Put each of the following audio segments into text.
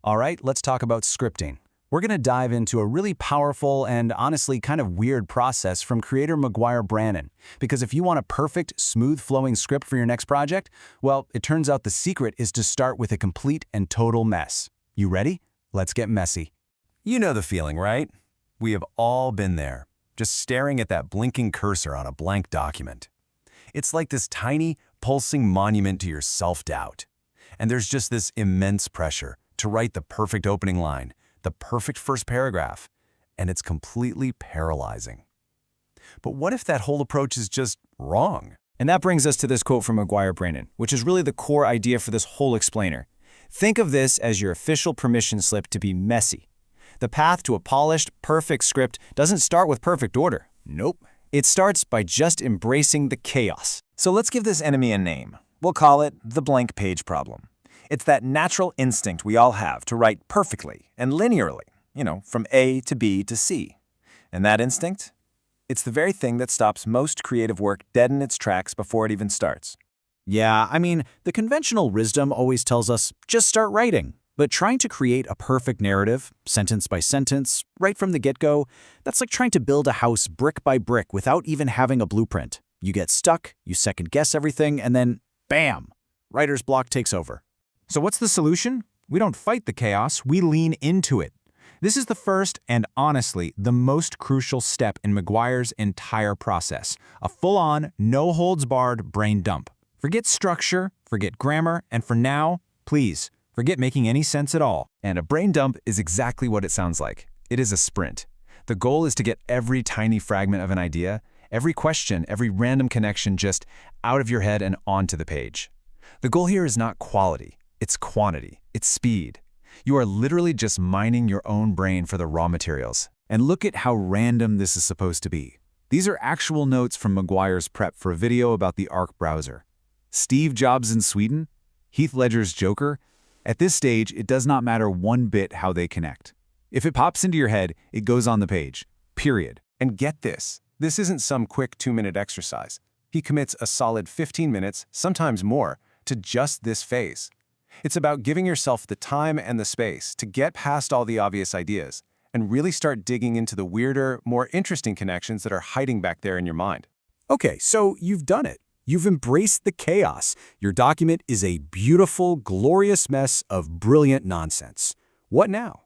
All right, let's talk about scripting. We're going to dive into a really powerful and honestly kind of weird process from creator McGuire Brannon. Because if you want a perfect, smooth-flowing script for your next project, well, it turns out the secret is to start with a complete and total mess. You ready? Let's get messy. You know the feeling, right? We have all been there, just staring at that blinking cursor on a blank document. It's like this tiny, pulsing monument to your self-doubt. And there's just this immense pressure to write the perfect opening line, the perfect first paragraph, and it's completely paralyzing. But what if that whole approach is just wrong? And that brings us to this quote from McGuire Brannon, which is really the core idea for this whole explainer. Think of this as your official permission slip to be messy. The path to a polished, perfect script doesn't start with perfect order. Nope. It starts by just embracing the chaos. So let's give this enemy a name. We'll call it the blank page problem. It's that natural instinct we all have to write perfectly and linearly, from A to B to C. And that instinct? It's the very thing that stops most creative work dead in its tracks before it even starts. Yeah, the conventional wisdom always tells us, just start writing. But trying to create a perfect narrative, sentence by sentence, right from the get-go, that's like trying to build a house brick by brick without even having a blueprint. You get stuck, you second-guess everything, and then, bam, writer's block takes over. So what's the solution? We don't fight the chaos, we lean into it. This is the first and honestly the most crucial step in McGuire's entire process, a full-on, no-holds-barred brain dump. Forget structure, forget grammar, and for now, please, forget making any sense at all. And a brain dump is exactly what it sounds like. It is a sprint. The goal is to get every tiny fragment of an idea, every question, every random connection just out of your head and onto the page. The goal here is not quality. It's quantity, it's speed. You are literally just mining your own brain for the raw materials. And look at how random this is supposed to be. These are actual notes from McGuire's prep for a video about the Arc browser. Steve Jobs in Sweden, Heath Ledger's Joker. At this stage, it does not matter one bit how they connect. If it pops into your head, it goes on the page, period. And get this isn't some quick 2-minute exercise. He commits a solid 15 minutes, sometimes more, to just this phase. It's about giving yourself the time and the space to get past all the obvious ideas and really start digging into the weirder, more interesting connections that are hiding back there in your mind. Okay, so you've done it. You've embraced the chaos. Your document is a beautiful, glorious mess of brilliant nonsense. What now?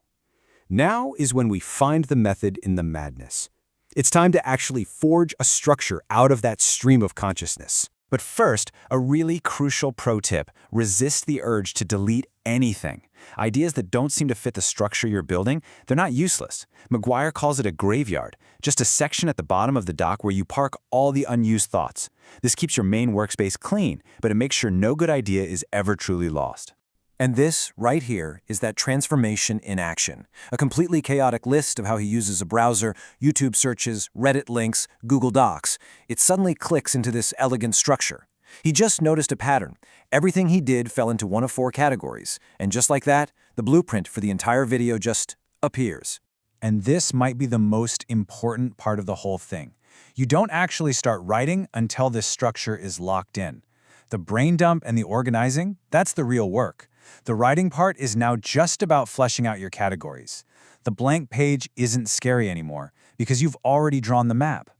Now is when we find the method in the madness. It's time to actually forge a structure out of that stream of consciousness. But first, a really crucial pro tip: resist the urge to delete anything. Ideas that don't seem to fit the structure you're building, they're not useless. McGuire calls it a graveyard, just a section at the bottom of the doc where you park all the unused thoughts. This keeps your main workspace clean, but it makes sure no good idea is ever truly lost. And this, right here, is that transformation in action. A completely chaotic list of how he uses a browser, YouTube searches, Reddit links, Google Docs. It suddenly clicks into this elegant structure. He just noticed a pattern. Everything he did fell into one of 4 categories. And just like that, the blueprint for the entire video just appears. And this might be the most important part of the whole thing. You don't actually start writing until this structure is locked in. The brain dump and the organizing, that's the real work. The writing part is now just about fleshing out your categories. The blank page isn't scary anymore because you've already drawn the map.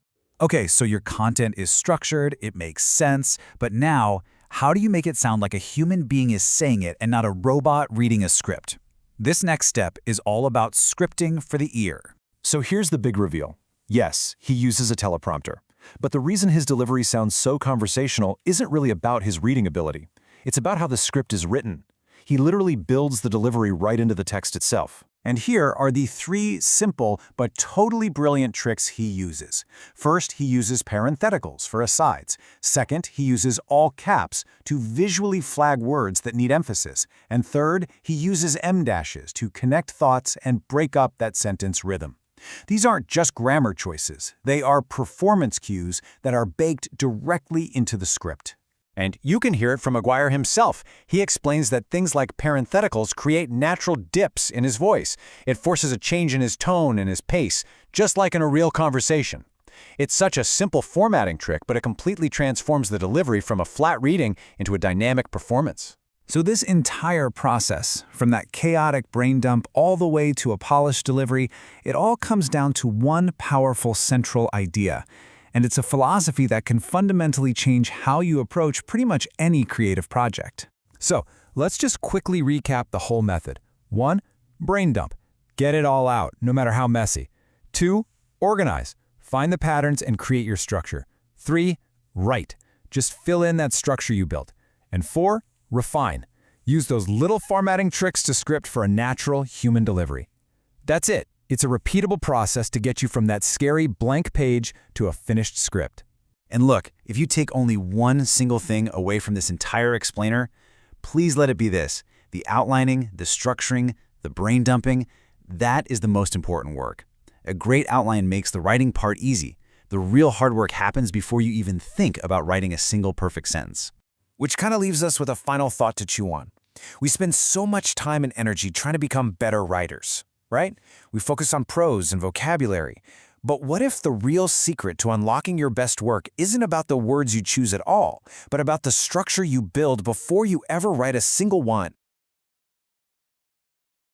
Okay, so your content is structured, it makes sense, but now, how do you make it sound like a human being is saying it and not a robot reading a script? This next step is all about scripting for the ear. So here's the big reveal. Yes, he uses a teleprompter. But the reason his delivery sounds so conversational isn't really about his reading ability. It's about how the script is written. He literally builds the delivery right into the text itself. And here are the 3 simple but totally brilliant tricks he uses. First, he uses parentheticals for asides. Second, he uses all caps to visually flag words that need emphasis. And third, he uses em-dashes to connect thoughts and break up that sentence rhythm. These aren't just grammar choices. They are performance cues that are baked directly into the script. And you can hear it from McGuire himself. He explains that things like parentheticals create natural dips in his voice. It forces a change in his tone and his pace, just like in a real conversation. It's such a simple formatting trick, but it completely transforms the delivery from a flat reading into a dynamic performance. So this entire process, from that chaotic brain dump all the way to a polished delivery, it all comes down to one powerful central idea. And it's a philosophy that can fundamentally change how you approach pretty much any creative project. So, let's just quickly recap the whole method. 1. Brain dump. Get it all out, no matter how messy. 2. Organize. Find the patterns and create your structure. 3. Write. Just fill in that structure you built. And 4. Refine. Use those little formatting tricks to script for a natural human delivery. That's it. It's a repeatable process to get you from that scary blank page to a finished script. And look, if you take only one single thing away from this entire explainer, please let it be this. The outlining, the structuring, the brain dumping, that is the most important work. A great outline makes the writing part easy. The real hard work happens before you even think about writing a single perfect sentence. Which kind of leaves us with a final thought to chew on. We spend so much time and energy trying to become better writers, right? We focus on prose and vocabulary. But what if the real secret to unlocking your best work isn't about the words you choose at all, but about the structure you build before you ever write a single one?